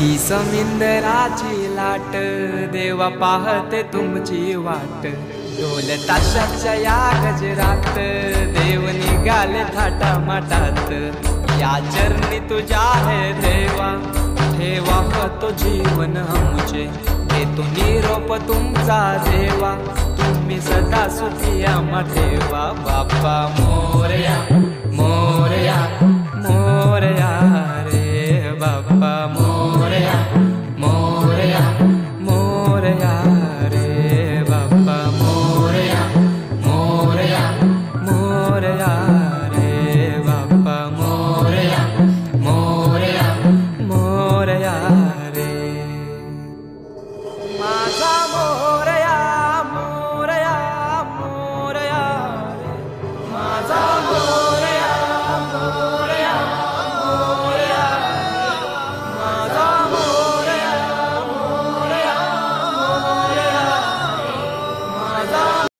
ती समिंदराची लाट देवा पाहते तुमची वाट। ढोल ताशाच्या या गजरात देव निघाले थाटा माटात। या चरणी तुझ्या है देवा ठेवा तो जीवन आमचे। घेतो निरोप तुमचा देवा तुम्ही सदा सुखी आम्हा ठेवा। बाप्पा मोरया मोरया मोरया रे बाप्पा मोरया।